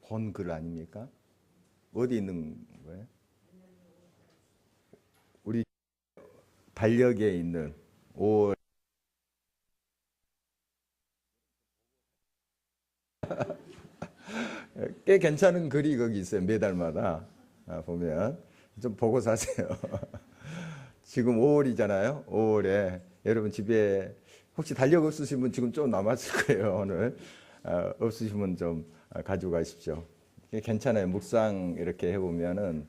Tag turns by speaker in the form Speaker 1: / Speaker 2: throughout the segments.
Speaker 1: 본 글 아닙니까? 어디 있는 거예요? 우리 달력에 있는 5월 꽤 괜찮은 글이 거기 있어요. 매달마다 보면 좀 보고 사세요. 지금 5월이잖아요. 5월에 여러분 집에 혹시 달력 없으신 분 지금 좀 남았을 거예요. 오늘 없으시면 좀 가지고 가십시오. 괜찮아요. 묵상 이렇게 해보면은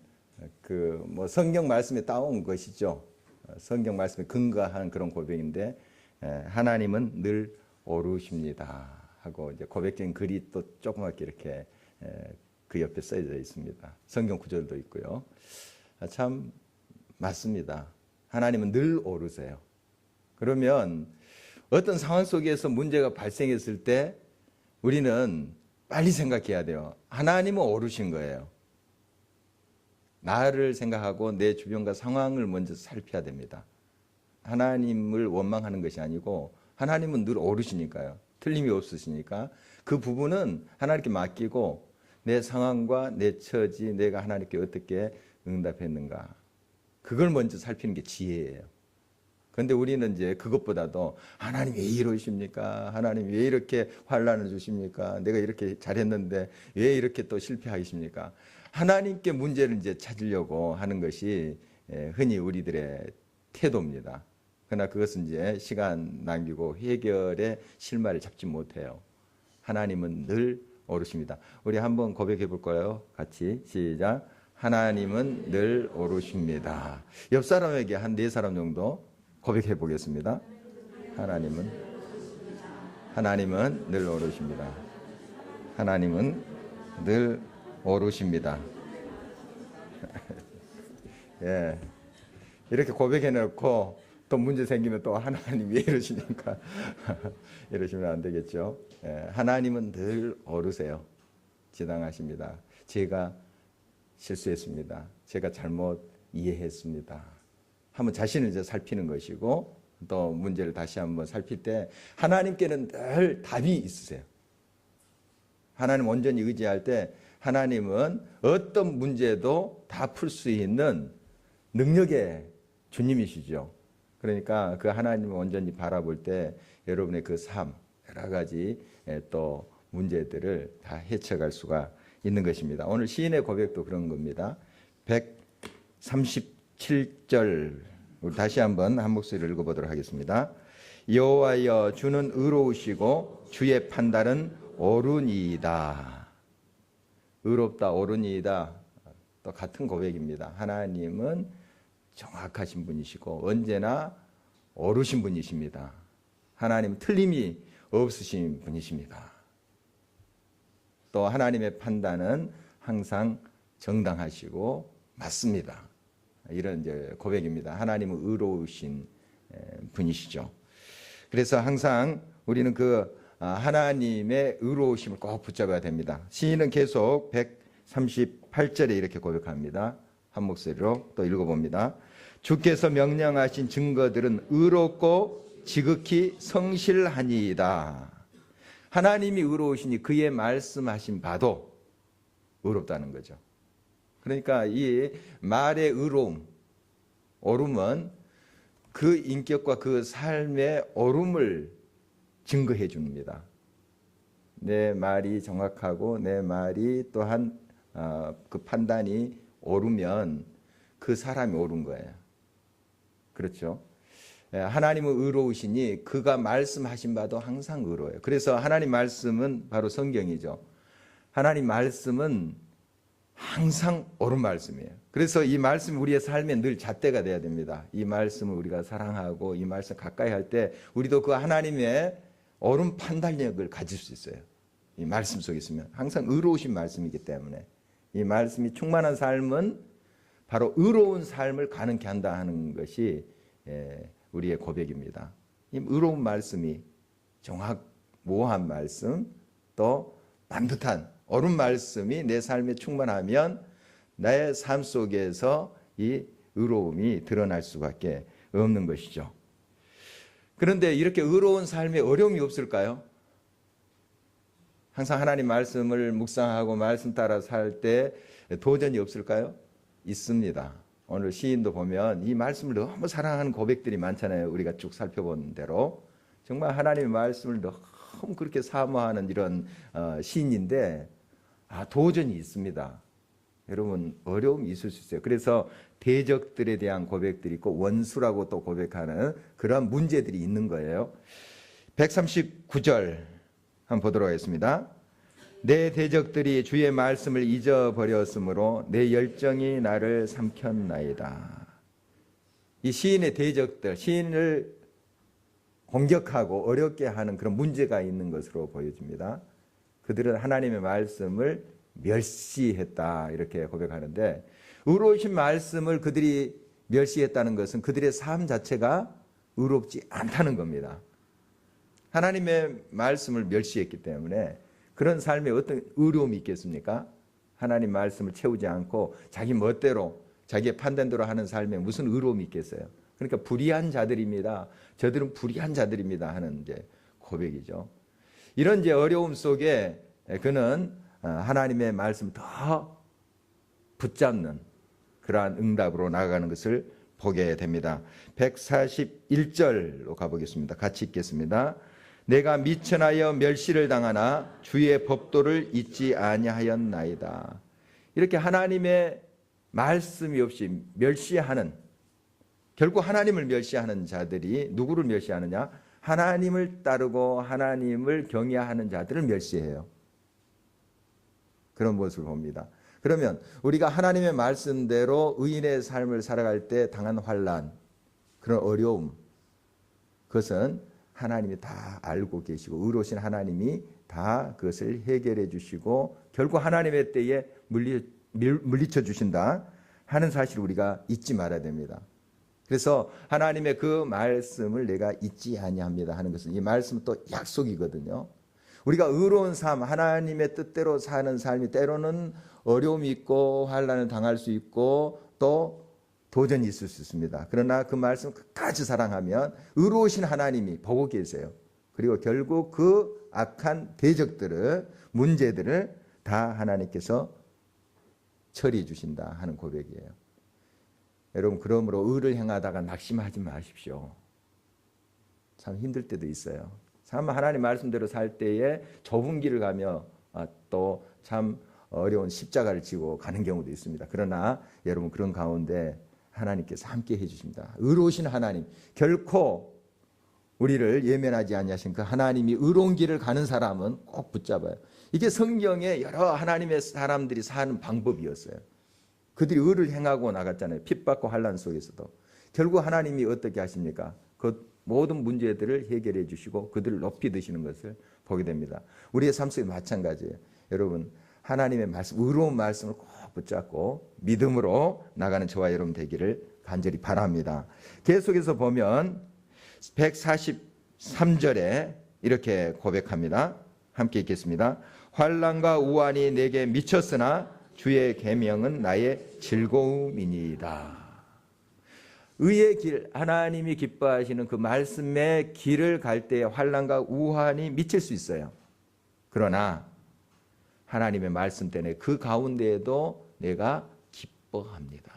Speaker 1: 그 뭐 성경 말씀에 따온 것이죠. 성경 말씀에 근거한 그런 고백인데 하나님은 늘 오르십니다 하고 이제 고백적인 글이 또 조그맣게 이렇게 그 옆에 써져 있습니다. 성경 구절도 있고요. 참 맞습니다. 하나님은 늘 오르세요. 그러면 어떤 상황 속에서 문제가 발생했을 때 우리는 빨리 생각해야 돼요. 하나님은 오르신 거예요. 나를 생각하고 내 주변과 상황을 먼저 살펴야 됩니다. 하나님을 원망하는 것이 아니고 하나님은 늘 오르시니까요. 틀림이 없으시니까 그 부분은 하나님께 맡기고 내 상황과 내 처지, 내가 하나님께 어떻게 응답했는가, 그걸 먼저 살피는 게 지혜예요. 그런데 우리는 이제 그것보다도 하나님 왜 이러십니까? 하나님 왜 이렇게 환난을 주십니까? 내가 이렇게 잘했는데 왜 이렇게 또 실패하십니까? 하나님께 문제를 이제 찾으려고 하는 것이 흔히 우리들의 태도입니다. 그러나 그것은 이제 시간 낭비고 해결의 실마리를 잡지 못해요. 하나님은 늘 오르십니다. 우리 한번 고백해 볼까요? 같이 시작. 하나님은 늘 오르십니다. 옆 사람에게 한 4사람 정도 고백해 보겠습니다. 하나님은 늘 오르십니다. 하나님은 늘 오르십니다. 예, 이렇게 고백해 놓고 또 문제 생기면 또 하나님 왜 이러시니까 이러시면 안 되겠죠. 예, 하나님은 늘 오르세요. 지당하십니다. 제가 실수했습니다. 제가 잘못 이해했습니다. 한번 자신을 이제 살피는 것이고 또 문제를 다시 한번 살필 때 하나님께는 늘 답이 있으세요. 하나님 온전히 의지할 때 하나님은 어떤 문제도 다 풀 수 있는 능력의 주님이시죠. 그러니까 그 하나님을 온전히 바라볼 때 여러분의 그 삶, 여러 가지 또 문제들을 다 헤쳐갈 수가 있는 것입니다. 오늘 시인의 고백도 그런 겁니다. 137절 우리 다시 한번 한 목소리를 읽어보도록 하겠습니다. 여호와여 주는 의로우시고 주의 판단은 옳으니이다. 의롭다, 옳으니이다. 또 같은 고백입니다. 하나님은 정확하신 분이시고 언제나 옳으신 분이십니다. 하나님은 틀림이 없으신 분이십니다. 또 하나님의 판단은 항상 정당하시고 맞습니다. 이런 이제 고백입니다. 하나님은 의로우신 분이시죠. 그래서 항상 우리는 그 하나님의 의로우심을 꼭 붙잡아야 됩니다. 시인은 계속 138절에 이렇게 고백합니다. 한 목소리로 또 읽어봅니다. 주께서 명령하신 증거들은 의롭고 지극히 성실하니이다. 하나님이 의로우시니 그의 말씀하신 바도 의롭다는 거죠. 그러니까 이 말의 의로움, 옳음은 그 인격과 그 삶의 옳음을 증거해 줍니다. 내 말이 정확하고 내 말이 또한 그 판단이 옳으면 그 사람이 옳은 거예요. 그렇죠? 하나님은 의로우시니 그가 말씀하신 바도 항상 의로워요. 그래서 하나님 말씀은 바로 성경이죠. 하나님 말씀은 항상 옳은 말씀이에요. 그래서 이 말씀이 우리의 삶에 늘 잣대가 돼야 됩니다. 이 말씀을 우리가 사랑하고 이 말씀 가까이 할 때 우리도 그 하나님의 옳은 판단력을 가질 수 있어요. 이 말씀 속에 있으면 항상 의로우신 말씀이기 때문에 이 말씀이 충만한 삶은 바로 의로운 삶을 가능케 한다 하는 것이 우리의 고백입니다. 이 의로운 말씀이 모호한 말씀 또 반듯한 옳은 말씀이 내 삶에 충만하면 나의 삶 속에서 이 의로움이 드러날 수밖에 없는 것이죠. 그런데 이렇게 의로운 삶에 어려움이 없을까요? 항상 하나님 말씀을 묵상하고 말씀 따라 살 때 도전이 없을까요? 있습니다. 오늘 시인도 보면 이 말씀을 너무 사랑하는 고백들이 많잖아요. 우리가 쭉 살펴본 대로 정말 하나님의 말씀을 너무 그렇게 사모하는 이런 시인인데 도전이 있습니다. 여러분 어려움이 있을 수 있어요. 그래서 대적들에 대한 고백들이 있고 원수라고 또 고백하는 그러한 문제들이 있는 거예요. 139절 한번 보도록 하겠습니다. 내 대적들이 주의 말씀을 잊어버렸으므로 내 열정이 나를 삼켰나이다. 이 시인의 대적들, 시인을 공격하고 어렵게 하는 그런 문제가 있는 것으로 보여집니다. 그들은 하나님의 말씀을 멸시했다 이렇게 고백하는데, 의로우신 말씀을 그들이 멸시했다는 것은 그들의 삶 자체가 의롭지 않다는 겁니다. 하나님의 말씀을 멸시했기 때문에 그런 삶에 어떤 의로움이 있겠습니까? 하나님 말씀을 채우지 않고 자기 멋대로 자기의 판단대로 하는 삶에 무슨 의로움이 있겠어요? 그러니까 불의한 자들입니다. 저들은 불의한 자들입니다 하는 이제 고백이죠. 이런 이제 어려움 속에 그는 하나님의 말씀을 더 붙잡는 그러한 응답으로 나아가는 것을 보게 됩니다. 141절로 가보겠습니다. 같이 읽겠습니다. 내가 미천하여 멸시를 당하나 주의 법도를 잊지 아니하였나이다. 이렇게 하나님의 말씀이 없이 멸시하는, 결국 하나님을 멸시하는 자들이 누구를 멸시하느냐? 하나님을 따르고 하나님을 경외하는 자들을 멸시해요. 그런 모습을 봅니다. 그러면 우리가 하나님의 말씀대로 의인의 삶을 살아갈 때 당한 환난, 그런 어려움, 그것은 하나님이 다 알고 계시고 의로우신 하나님이 다 그것을 해결해 주시고 결국 하나님의 때에 물리쳐 주신다 하는 사실을 우리가 잊지 말아야 됩니다. 그래서 하나님의 그 말씀을 내가 잊지 아니합니다 하는 것은 이 말씀은 또 약속이거든요. 우리가 의로운 삶, 하나님의 뜻대로 사는 삶이 때로는 어려움이 있고 환난을 당할 수 있고 또 도전이 있을 수 있습니다. 그러나 그 말씀 끝까지 사랑하면 의로우신 하나님이 보고 계세요. 그리고 결국 그 악한 대적들을, 문제들을 다 하나님께서 처리해 주신다 하는 고백이에요. 여러분, 그러므로 의를 행하다가 낙심하지 마십시오. 참 힘들 때도 있어요. 참 하나님 말씀대로 살 때에 좁은 길을 가며 또 참 어려운 십자가를 지고 가는 경우도 있습니다. 그러나 여러분 그런 가운데 하나님께서 함께 해주십니다. 의로우신 하나님, 결코 우리를 예면하지 아니하신 그 하나님이 의로운 길을 가는 사람은 꼭 붙잡아요. 이게 성경에 여러 하나님의 사람들이 사는 방법이었어요. 그들이 의를 행하고 나갔잖아요. 핍받고 환난 속에서도. 결국 하나님이 어떻게 하십니까? 그 모든 문제들을 해결해 주시고 그들을 높이 드시는 것을 보게 됩니다. 우리의 삶 속에 마찬가지예요. 여러분, 하나님의 말씀, 의로운 말씀을 꼭 붙잡고 믿음으로 나가는 저와 여러분 되기를 간절히 바랍니다. 계속해서 보면 143절에 이렇게 고백합니다. 함께 읽겠습니다. 환난과 우환이 내게 미쳤으나 주의 계명은 나의 즐거움이니이다. 의의 길, 하나님이 기뻐하시는 그 말씀의 길을 갈 때 환난과 우환이 미칠 수 있어요. 그러나 하나님의 말씀 때문에 그 가운데에도 내가 기뻐합니다.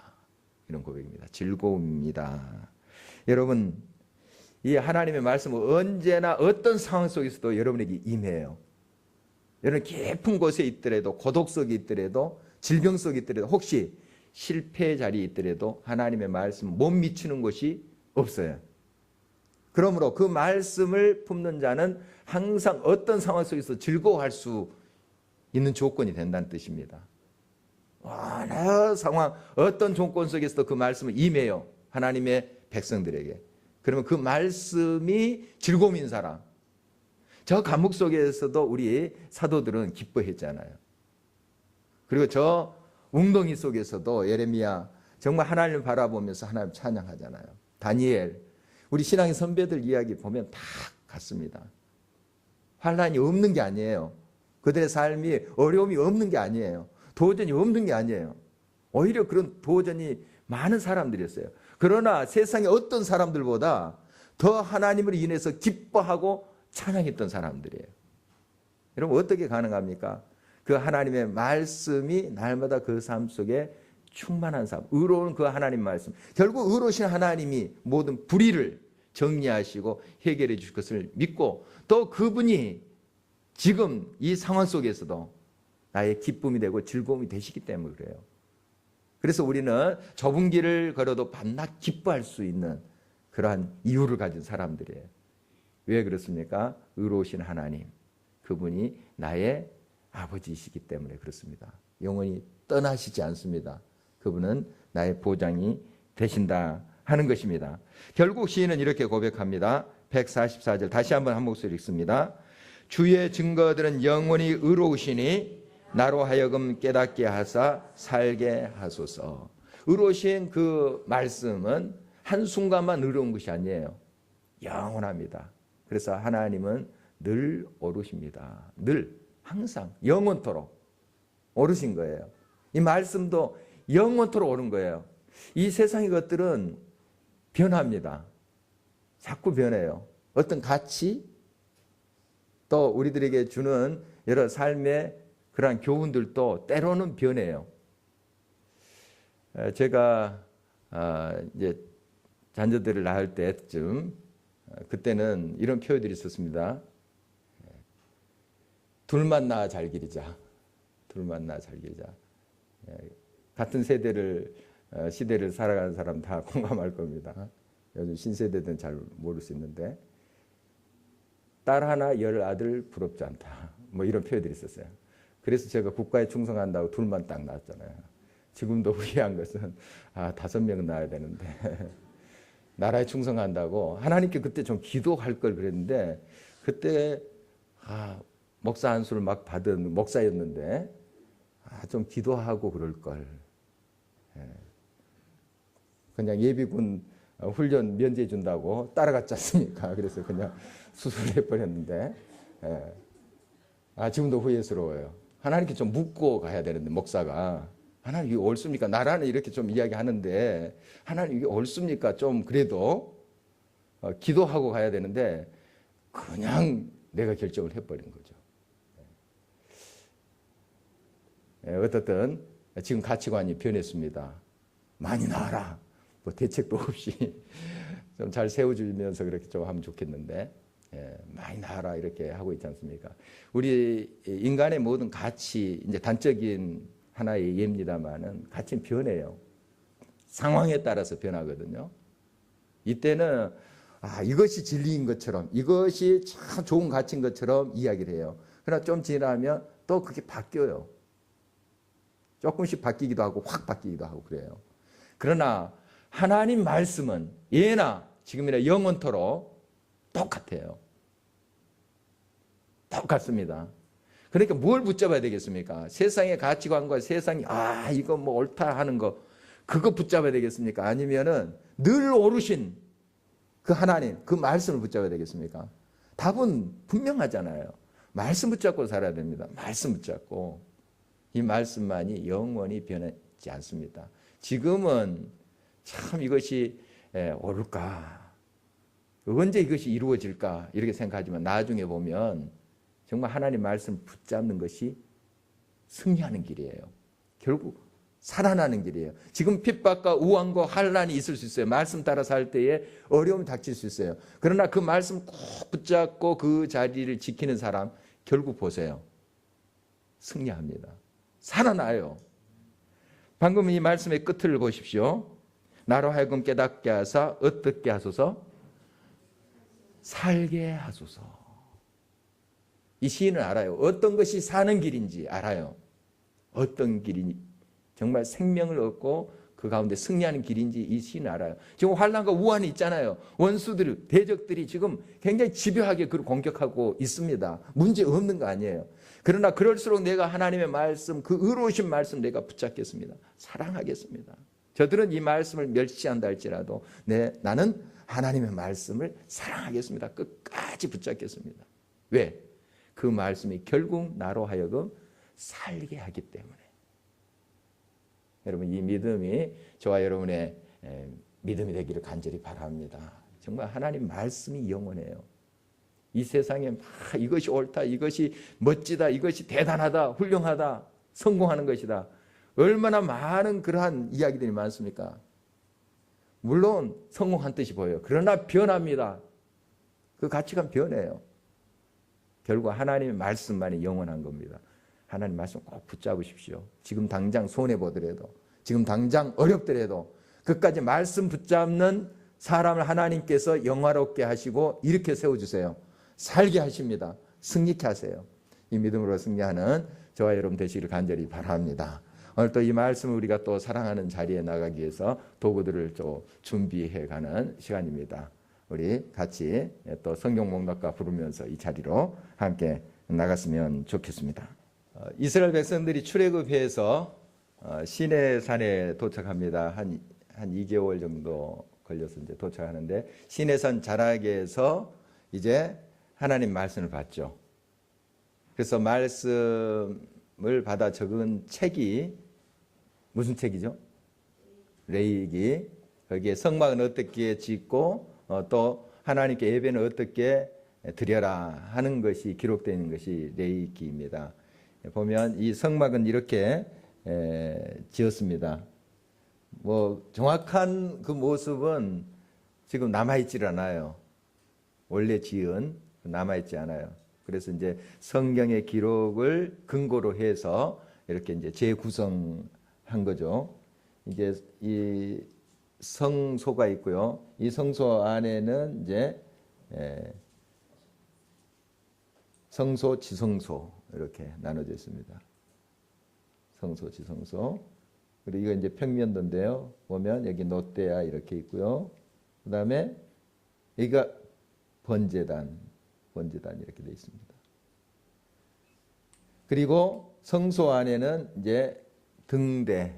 Speaker 1: 이런 고백입니다. 즐거움입니다. 여러분, 이 하나님의 말씀은 언제나 어떤 상황 속에서도 여러분에게 임해요. 여러분 깊은 곳에 있더라도, 고독 속에 있더라도, 질병 속에 있더라도, 혹시 실패의 자리에 있더라도 하나님의 말씀 못 미치는 곳이 없어요. 그러므로 그 말씀을 품는 자는 항상 어떤 상황 속에서 즐거워할 수 있는 조건이 된다는 뜻입니다. 어느 상황, 어떤 조건 속에서도 그 말씀을 임해요. 하나님의 백성들에게. 그러면 그 말씀이 즐거움인 사람. 저 감옥 속에서도 우리 사도들은 기뻐했잖아요. 그리고 저 웅덩이 속에서도 예레미야 정말 하나님을 바라보면서 하나님 찬양하잖아요. 다니엘, 우리 신앙의 선배들 이야기 보면 다 같습니다. 환난이 없는 게 아니에요. 그들의 삶이 어려움이 없는 게 아니에요. 도전이 없는 게 아니에요. 오히려 그런 도전이 많은 사람들이었어요. 그러나 세상의 어떤 사람들보다 더 하나님을 인해서 기뻐하고 찬양했던 사람들이에요. 여러분 어떻게 가능합니까? 그 하나님의 말씀이 날마다 그 삶 속에 충만한 삶, 의로운 그 하나님 말씀. 결국 의로우신 하나님이 모든 불의를 정리하시고 해결해 주실 것을 믿고 또 그분이 지금 이 상황 속에서도 나의 기쁨이 되고 즐거움이 되시기 때문에 그래요. 그래서 우리는 좁은 길을 걸어도 밤낮 기뻐할 수 있는 그러한 이유를 가진 사람들이에요. 왜 그렇습니까? 의로우신 하나님, 그분이 나의 아버지이시기 때문에 그렇습니다. 영원히 떠나시지 않습니다. 그분은 나의 보장이 되신다 하는 것입니다. 결국 시인은 이렇게 고백합니다. 144절 다시 한번 한 목소리 읽습니다. 주의 증거들은 영원히 의로우시니 나로 하여금 깨닫게 하사 살게 하소서. 의로우신 그 말씀은 한순간만 의로운 것이 아니에요. 영원합니다. 그래서 하나님은 늘 오르십니다. 늘 항상 영원토록 오르신 거예요. 이 말씀도 영원토록 오른 거예요. 이 세상의 것들은 변합니다. 자꾸 변해요. 어떤 가치 또 우리들에게 주는 여러 삶의 그러한 교훈들도 때로는 변해요. 제가 이제 자녀들을 낳을 때쯤 그때는 이런 표현들이 있었습니다. 둘만 낳아 잘 기르자. 둘만 낳아 잘 기르자. 같은 시대를 살아가는 사람 다 공감할 겁니다. 요즘 신세대들은 잘 모를 수 있는데 딸 하나 열 아들 부럽지 않다. 뭐 이런 표현들이 있었어요. 그래서 제가 국가에 충성한다고 둘만 딱 낳았잖아요. 지금도 후회한 것은 5명은 낳아야 되는데 나라에 충성한다고 하나님께 그때 좀 기도할 걸 그랬는데 그때 목사 안수를 막 받은 목사였는데 좀 기도하고 그럴 걸. 그냥 예비군 훈련 면제해 준다고 따라갔지 않습니까? 그래서 그냥 수술해 버렸는데 지금도 후회스러워요. 하나님께 좀 묻고 가야 되는데 목사가 하나님 이게 옳습니까? 나라는 이렇게 좀 이야기하는데 하나님 이게 옳습니까? 좀 그래도 기도하고 가야 되는데 그냥 내가 결정을 해버린 거죠. 어떻든 지금 가치관이 변했습니다. 많이 나와라. 뭐 대책도 없이 좀 잘 세워주면서 그렇게 좀 하면 좋겠는데 많이 나와라 이렇게 하고 있지 않습니까? 우리 인간의 모든 가치 이제 단적인 하나의 예입니다만은 가치는 변해요. 상황에 따라서 변하거든요. 이때는 이것이 진리인 것처럼 이것이 참 좋은 가치인 것처럼 이야기를 해요. 그러나 좀 지나면 또 그게 바뀌어요. 조금씩 바뀌기도 하고 확 바뀌기도 하고 그래요. 그러나 하나님 말씀은 예나 지금이나 영원토록 똑같아요. 똑같습니다. 그러니까 뭘 붙잡아야 되겠습니까? 세상의 가치관과 세상이 이거 뭐 옳다 하는 거 그거 붙잡아야 되겠습니까? 아니면은 늘 오르신 그 하나님 그 말씀을 붙잡아야 되겠습니까? 답은 분명하잖아요. 말씀 붙잡고 살아야 됩니다. 말씀 붙잡고 이 말씀만이 영원히 변하지 않습니다. 지금은 참 이것이 옳을까? 언제 이것이 이루어질까? 이렇게 생각하지만 나중에 보면 정말 하나님 말씀 붙잡는 것이 승리하는 길이에요. 결국 살아나는 길이에요. 지금 핍박과 우환과 환난이 있을 수 있어요. 말씀 따라 살 때에 어려움이 닥칠 수 있어요. 그러나 그 말씀 꼭 붙잡고 그 자리를 지키는 사람 결국 보세요. 승리합니다. 살아나요. 방금 이 말씀의 끝을 보십시오. 나로 하여금 깨닫게 하사 어떻게 하소서? 살게 하소서. 이 시인은 알아요. 어떤 것이 사는 길인지 알아요. 어떤 길이 정말 생명을 얻고 그 가운데 승리하는 길인지 이 시인은 알아요. 지금 환난과 우환이 있잖아요. 원수들, 대적들이 지금 굉장히 집요하게 그를 공격하고 있습니다. 문제 없는 거 아니에요. 그러나 그럴수록 내가 하나님의 말씀, 그 의로우신 말씀 내가 붙잡겠습니다. 사랑하겠습니다. 저들은 이 말씀을 멸시한다 할지라도 나는 하나님의 말씀을 사랑하겠습니다. 끝까지 붙잡겠습니다. 왜? 그 말씀이 결국 나로 하여금 살게 하기 때문에. 여러분 이 믿음이 저와 여러분의 믿음이 되기를 간절히 바랍니다. 정말 하나님 말씀이 영원해요. 이 세상에 막 이것이 옳다, 이것이 멋지다, 이것이 대단하다, 훌륭하다, 성공하는 것이다. 얼마나 많은 그러한 이야기들이 많습니까? 물론 성공한 뜻이 보여요. 그러나 변합니다. 그 가치관 변해요. 결국 하나님의 말씀만이 영원한 겁니다. 하나님 말씀 꼭 붙잡으십시오. 지금 당장 손해보더라도, 지금 당장 어렵더라도 그까지 말씀 붙잡는 사람을 하나님께서 영화롭게 하시고 일으켜 세워주세요. 살게 하십니다. 승리케 하세요. 이 믿음으로 승리하는 저와 여러분 되시기를 간절히 바랍니다. 오늘 또 이 말씀을 우리가 또 사랑하는 자리에 나가기 위해서 도구들을 좀 준비해가는 시간입니다. 우리 같이 또 성경 목록과 부르면서 이 자리로 함께 나갔으면 좋겠습니다. 이스라엘 백성들이 출애굽해서 시내산에 도착합니다. 한 2개월 정도 걸려서 이제 도착하는데 시내산 자락에서 이제 하나님 말씀을 받죠. 그래서 말씀을 받아 적은 책이 무슨 책이죠? 레위기. 거기에 성막은 어떻게 짓고 또 하나님께 예배는 어떻게 드려라 하는 것이 기록되어 있는 것이 레위기입니다. 보면 이 성막은 이렇게 지었습니다. 뭐 정확한 그 모습은 지금 남아있질 않아요. 원래 지은 남아있지 않아요. 그래서 이제 성경의 기록을 근거로 해서 이렇게 이제 재구성한 거죠. 이게 이 성소가 있고요. 이 성소 안에는 이제 성소, 지성소 이렇게 나눠져 있습니다. 성소, 지성소. 그리고 이거 이제 평면도인데요. 보면 여기 놋대야 이렇게 있고요. 그 다음에 여기가 번제단 이렇게 되어 있습니다. 그리고 성소 안에는 이제 등대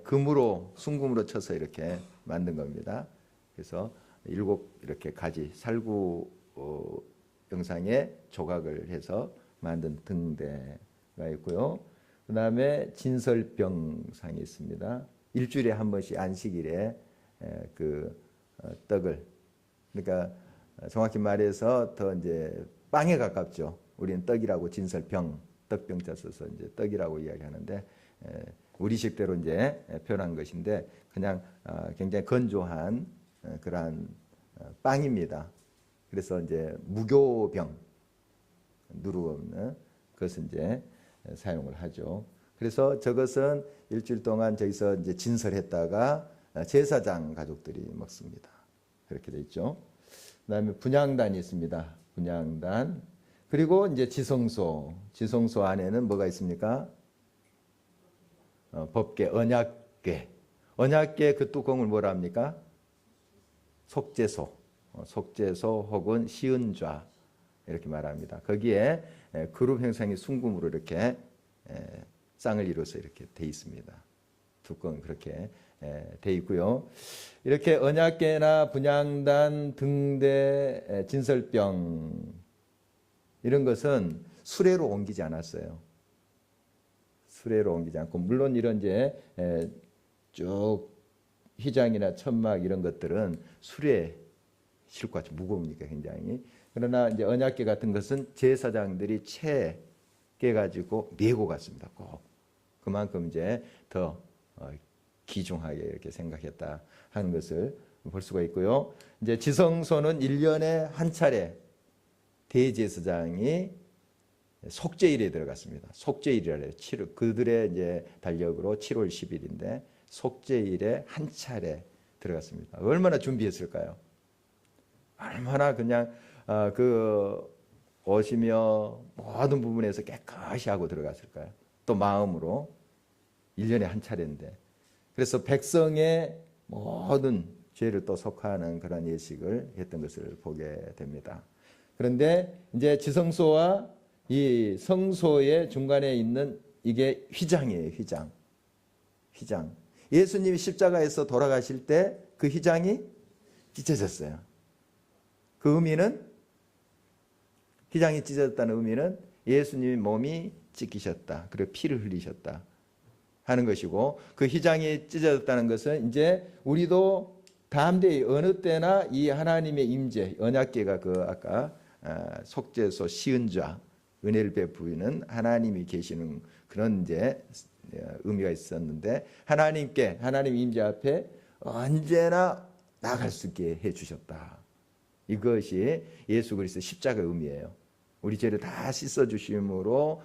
Speaker 1: 금으로 순금으로 쳐서 이렇게 만든 겁니다. 그래서 7 이렇게 가지 살구 형상의 조각을 해서 만든 등대가 있고요. 그 다음에 진설병상이 있습니다. 일주일에 한 번씩 안식일에 그 떡을, 그러니까 정확히 말해서 더 이제 빵에 가깝죠. 우리는 떡이라고 진설병, 떡병자 써서 이제 떡이라고 이야기하는데 우리식대로 이제 표현한 것인데 그냥 굉장히 건조한 그러한 빵입니다. 그래서 이제 무교병, 누룩 없는 그것을 이제 사용을 하죠. 그래서 저것은 일주일 동안 저기서 이제 진설했다가 제사장 가족들이 먹습니다. 그렇게 돼 있죠. 그다음에 분향단이 있습니다. 분향단. 그리고 이제 지성소 안에는 뭐가 있습니까? 법궤, 언약궤. 언약궤 그 뚜껑을 뭐라 합니까? 속죄소 혹은 시은좌 이렇게 말합니다. 거기에 그룹 형상의 순금으로 이렇게 쌍을 이루어서 이렇게 돼 있습니다. 뚜껑 그렇게 돼 있고요. 이렇게 언약궤나 분향단, 등대, 진설병 이런 것은 수레로 옮기지 않았어요. 수레로 옮기지 않고 물론 이런 이제 쭉 휘장이나 천막 이런 것들은 수레 싣고 아주 무거우니까 굉장히. 그러나 이제 언약궤 같은 것은 제사장들이 채 깨가지고 메고 갔습니다. 꼭 그만큼 이제 더 귀중하게 이렇게 생각했다 하는 것을 볼 수가 있고요. 이제 지성소는 1년에 한 차례 대제사장이 속죄일에 들어갔습니다. 속죄일이라 해요. 그들의 이제 달력으로 7월 10일인데 속죄일에 한 차례 들어갔습니다. 얼마나 준비했을까요? 얼마나 그냥 그 오시며 모든 부분에서 깨끗이 하고 들어갔을까요? 또 마음으로 1년에 한 차례인데 그래서 백성의 모든 죄를 또 속하는 그런 예식을 했던 것을 보게 됩니다. 그런데 이제 지성소와 이 성소의 중간에 있는 이게 휘장이에요. 휘장. 예수님이 십자가에서 돌아가실 때 그 휘장이 찢어졌어요. 그 의미는 휘장이 찢어졌다는 의미는 예수님의 몸이 찢기셨다. 그리고 피를 흘리셨다 하는 것이고 그 휘장이 찢어졌다는 것은 이제 우리도 담대히 어느 때나 이 하나님의 임재, 언약궤가 그 아까 속죄소 시은좌 은혜를 베푸는 하나님이 계시는 그런 이제 의미가 있었는데 하나님 임재 앞에 언제나 나갈 수 있게 해 주셨다. 이것이 예수 그리스도 십자가의 의미예요. 우리 죄를 다 씻어 주심으로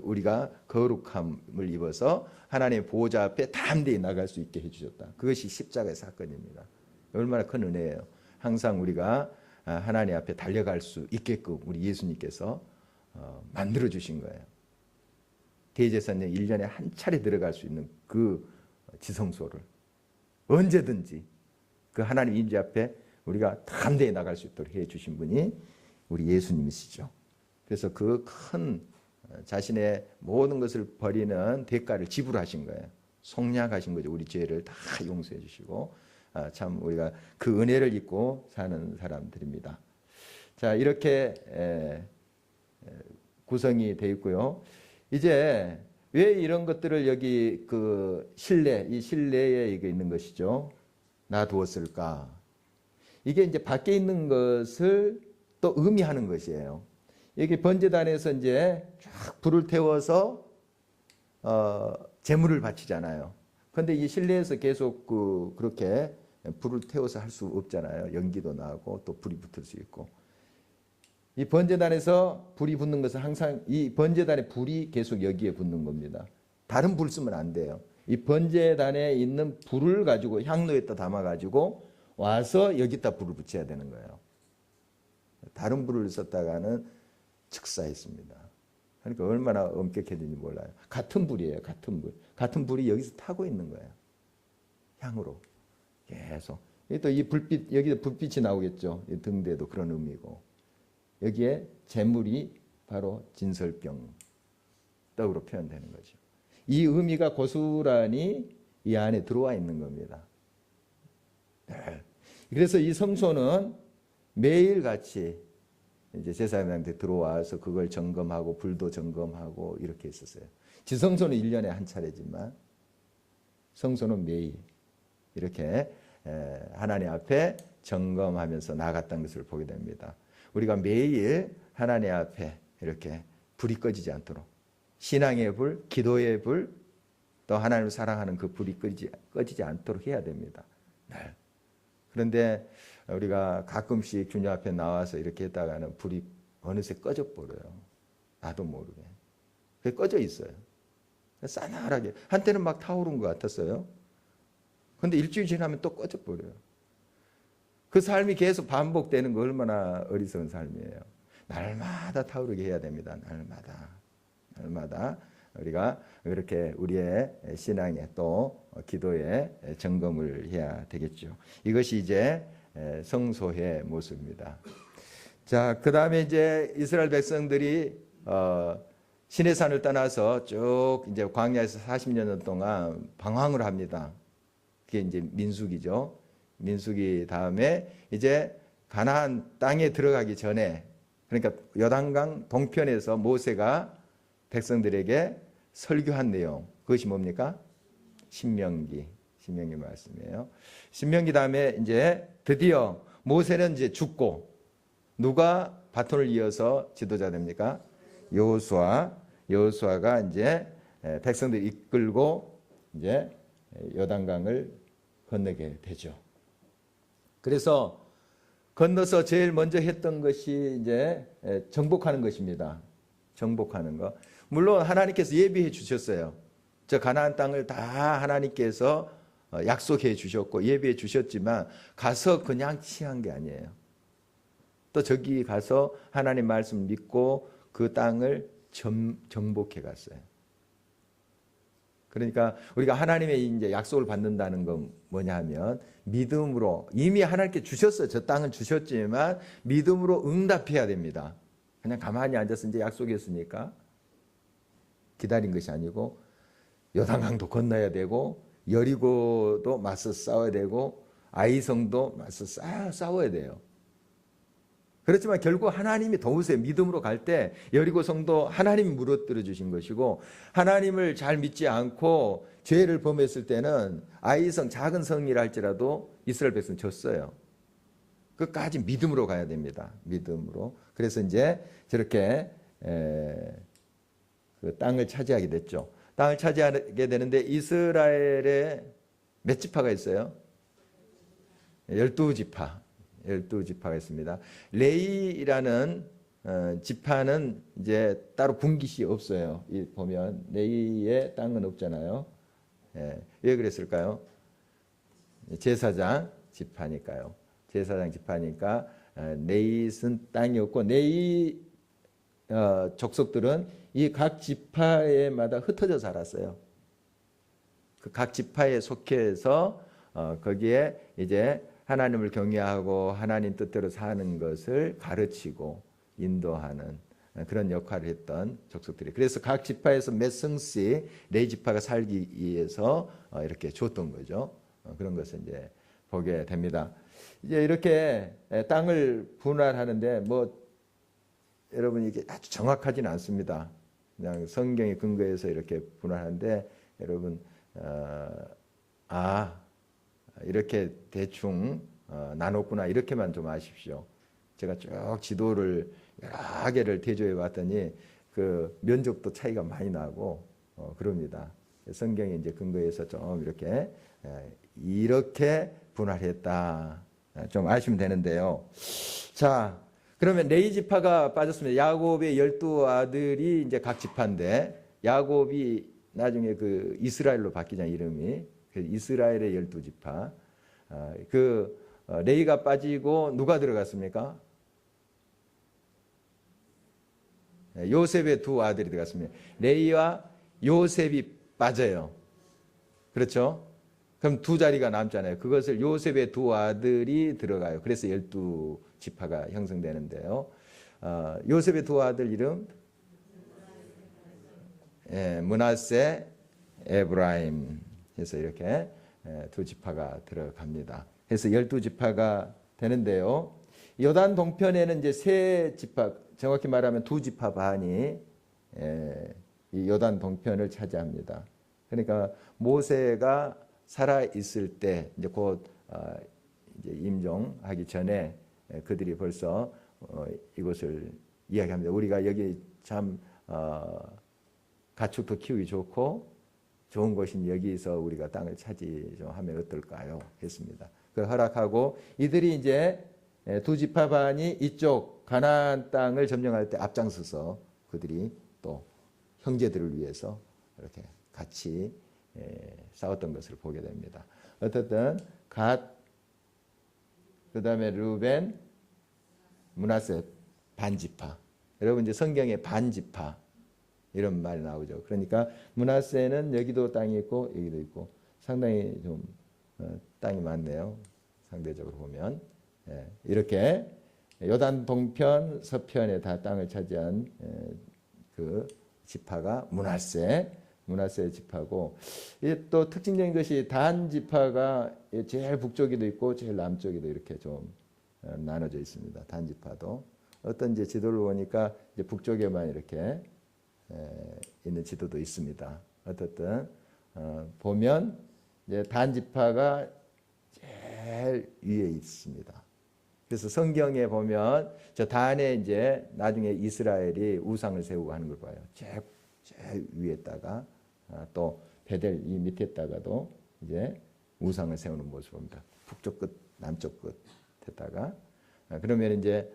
Speaker 1: 우리가 거룩함을 입어서 하나님의 보호자 앞에 담대히 나갈 수 있게 해 주셨다. 그것이 십자가의 사건입니다. 얼마나 큰 은혜예요. 항상 우리가 하나님 앞에 달려갈 수 있게끔 우리 예수님께서 만들어 주신 거예요. 대제사장 1년에 한 차례 들어갈 수 있는 그 지성소를 언제든지 그 하나님 임재 앞에 우리가 담대히 나갈 수 있도록 해 주신 분이 우리 예수님이시죠. 그래서 그 큰 자신의 모든 것을 버리는 대가를 지불하신 거예요. 속량하신 거죠. 우리 죄를 다 용서해 주시고 참 우리가 그 은혜를 입고 사는 사람들입니다. 자, 이렇게 구성이 되어 있고요. 이제 왜 이런 것들을 여기 그 이 실내에 이게 있는 것이죠. 놔두었을까? 이게 이제 밖에 있는 것을 또 의미하는 것이에요. 여기 번제단에서 이제 쫙 불을 태워서 제물을 바치잖아요. 그런데 이 실내에서 계속 그렇게 불을 태워서 할 수 없잖아요. 연기도 나고 또 불이 붙을 수 있고. 이 번제단에서 불이 붙는 것은 항상 이 번제단의 불이 계속 여기에 붙는 겁니다. 다른 불 쓰면 안 돼요. 이 번제단에 있는 불을 가지고 향로에다 담아가지고 와서 여기다 불을 붙여야 되는 거예요. 다른 불을 썼다가는 즉사했습니다. 그러니까 얼마나 엄격해진지 몰라요. 같은 불이에요. 같은 불. 같은 불이 여기서 타고 있는 거예요. 향으로 계속. 또 이 불빛, 여기서 불빛이 나오겠죠. 이 등대도 그런 의미고. 여기에 제물이 바로 진설병, 떡으로 표현되는 거죠. 이 의미가 고스란히 이 안에 들어와 있는 겁니다. 네. 그래서 이 성소는 매일같이 이제 제사장한테 들어와서 그걸 점검하고 불도 점검하고 이렇게 했었어요. 지성소는 1년에 한 차례지만 성소는 매일 이렇게 하나님 앞에 점검하면서 나갔던 것을 보게 됩니다. 우리가 매일 하나님 앞에 이렇게 불이 꺼지지 않도록 신앙의 불, 기도의 불, 또 하나님을 사랑하는 그 불이 꺼지지 않도록 해야 됩니다. 네. 그런데 우리가 가끔씩 주님 앞에 나와서 이렇게 했다가는 불이 어느새 꺼져 버려요. 나도 모르게. 그게 꺼져 있어요. 싸늘하게. 한때는 막 타오른 것 같았어요. 그런데 일주일 지나면 또 꺼져 버려요. 그 삶이 계속 반복되는 거 얼마나 어리석은 삶이에요. 날마다 타오르게 해야 됩니다. 날마다 우리가 그렇게 우리의 신앙에 또 기도에 점검을 해야 되겠죠. 이것이 이제 성소의 모습입니다. 자, 그 다음에 이제 이스라엘 백성들이 시내산을 떠나서 쭉 이제 광야에서 40년 동안 방황을 합니다. 그게 이제 민수기죠. 민수기 다음에 이제 가나안 땅에 들어가기 전에, 그러니까 요단강 동편에서 모세가 백성들에게 설교한 내용, 그것이 뭡니까? 신명기 말씀이에요. 신명기 다음에 이제 드디어 모세는 이제 죽고 누가 바톤을 이어서 지도자 됩니까? 여호수아가 이제 백성들 이끌고 이제 요단강을 건너게 되죠. 그래서 건너서 제일 먼저 했던 것이 이제 정복하는 것입니다. 정복하는 거. 물론 하나님께서 예비해 주셨어요. 저 가나안 땅을 다 하나님께서 약속해 주셨고 예비해 주셨지만 가서 그냥 취한 게 아니에요. 또 저기 가서 하나님 말씀 믿고 그 땅을 정복해 갔어요. 그러니까 우리가 하나님의 이제 약속을 받는다는 건 뭐냐 하면 믿음으로, 이미 하나님께 주셨어요. 저 땅을 주셨지만 믿음으로 응답해야 됩니다. 그냥 가만히 앉아서 이제 약속했으니까 기다린 것이 아니고 요단강도 건너야 되고 여리고도 맞서 싸워야 되고 아이성도 맞서 싸워야 돼요. 그렇지만 결국 하나님이 도우세요. 믿음으로 갈 때 여리고 성도 하나님이 무너뜨려 주신 것이고, 하나님을 잘 믿지 않고 죄를 범했을 때는 아이성 작은 성이라 할지라도 이스라엘 백성 졌어요. 끝까지 믿음으로 가야 됩니다. 믿음으로. 그래서 이제 저렇게 그 땅을 차지하게 됐죠. 땅을 차지하게 되는데 이스라엘에 몇 지파가 있어요? 12지파. 12지파가 있습니다. 레이라는 지파는 이제 따로 분깃이 없어요. 보면 레이의 땅은 없잖아요. 왜 그랬을까요? 제사장 지파니까요. 제사장 지파니까 레이슨 땅이 없고, 레이 족속들은 이 각 지파에마다 흩어져 살았어요. 그 각 지파에 속해서 거기에 이제 하나님을 경외하고 하나님 뜻대로 사는 것을 가르치고 인도하는 그런 역할을 했던 족속들이. 그래서 각 지파에서 몇 성씩 레위 지파가 살기 위해서 이렇게 줬던 거죠. 그런 것을 이제 보게 됩니다. 이제 이렇게 땅을 분할하는데 뭐 여러분 이게 아주 정확하지는 않습니다. 그냥 성경에 근거해서 이렇게 분할하는데 여러분 이렇게 대충 나눴구나 이렇게만 좀 아십시오. 제가 쭉 지도를 여러 개를 대조해 봤더니 그 면적도 차이가 많이 나고 그럽니다. 성경에 이제 근거해서 좀 이렇게 분할했다 좀 아시면 되는데요. 자, 그러면 레위 지파가 빠졌습니다. 야곱의 12아들이 이제 각 지파인데, 야곱이 나중에 그 이스라엘로 바뀌잖아요, 이름이. 이스라엘의 12지파. 레위가 빠지고 누가 들어갔습니까? 요셉의 두 아들이 들어갔습니다. 레위와 요셉이 빠져요. 그렇죠? 그럼 두 자리가 남잖아요. 그것을 요셉의 두 아들이 들어가요. 그래서 12지파가 형성되는데요. 요셉의 두 아들 이름? 므낫세, 에브라임. 해서 이렇게 두 지파가 들어갑니다. 해서 12지파가 되는데요. 요단 동편에는 이제 세 지파, 정확히 말하면 두 지파 반이 이 요단 동편을 차지합니다. 그러니까 모세가 살아 있을 때 이제 곧 이제 임종하기 전에 그들이 벌써 이곳을 이야기합니다. 우리가 여기 참 가축도 키우기 좋고 좋은 곳인 여기서 우리가 땅을 차지하면 어떨까요? 했습니다. 그 허락하고 이들이 이제 두 지파 반이 이쪽 가나안 땅을 점령할 때 앞장서서 그들이 또 형제들을 위해서 이렇게 같이 싸웠던 것을 보게 됩니다. 어쨌든 갓, 그다음에 루벤, 므낫세 반지파. 여러분 이제 성경에 반지파 이런 말이 나오죠. 그러니까 므낫세는 여기도 땅이 있고 여기도 있고 상당히 좀 땅이 많네요. 상대적으로 보면 이렇게 요단 동편 서편에 다 땅을 차지한 그 지파가 므낫세 지파고, 또 특징적인 것이 단 지파가 제일 북쪽에도 있고 제일 남쪽에도 이렇게 좀 나눠져 있습니다. 단 지파도 어떤 이제 지도를 보니까 이제 북쪽에만 이렇게 있는 지도도 있습니다. 어쨌든 보면 이제 단 지파가 제일 위에 있습니다. 그래서 성경에 보면 저 단에 이제 나중에 이스라엘이 우상을 세우고 하는 걸 봐요. 제일 위에다가 또 베델 이 밑에다가도 이제 우상을 세우는 모습을 봅니다. 북쪽 끝, 남쪽 끝에다가. 그러면 이제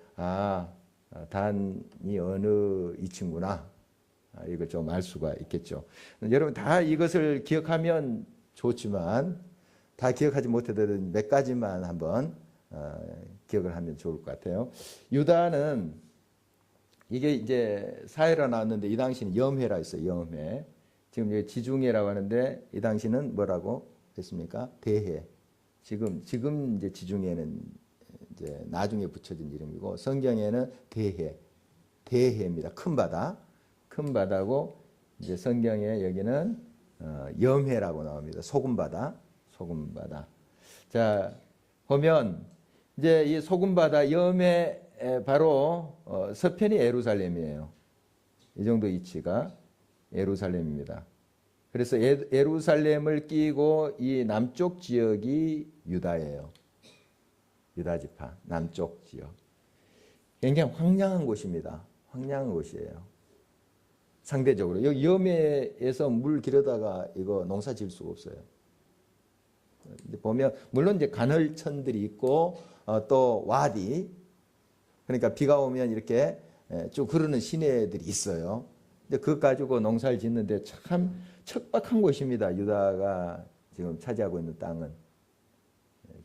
Speaker 1: 단이 어느 이친구나 이걸 좀 알 수가 있겠죠. 여러분 다 이것을 기억하면 좋지만 다 기억하지 못해도 몇 가지만 한번 기억을 하면 좋을 것 같아요. 유다는 이게 이제 사해라 나왔는데 이 당시는 염해라 있어요. 염해. 지금 이제 지중해라고 하는데 이 당시는 뭐라고 했습니까? 대해. 지금 이제 지중해는 이제 나중에 붙여진 이름이고 성경에는 대해입니다. 큰 바다고 이제 성경에 여기는 염해라고 나옵니다. 소금바다. 자, 보면 이제 이 소금바다 염해 바로 서편이 예루살렘이에요. 이 정도 위치가 예루살렘입니다. 그래서 예루살렘을 끼고 이 남쪽 지역이 유다예요. 유다 지파 남쪽 지역. 굉장히 황량한 곳입니다. 황량한 곳이에요. 상대적으로 여기 염해에서 물 길어다가 이거 농사 지을 수가 없어요. 보면 물론 이제 간헐천들이 있고 또 와디, 그러니까 비가 오면 이렇게 쭉 흐르는 시내들이 있어요. 근데 그것 가지고 농사를 짓는데 참 척박한 곳입니다. 유다가 지금 차지하고 있는 땅은.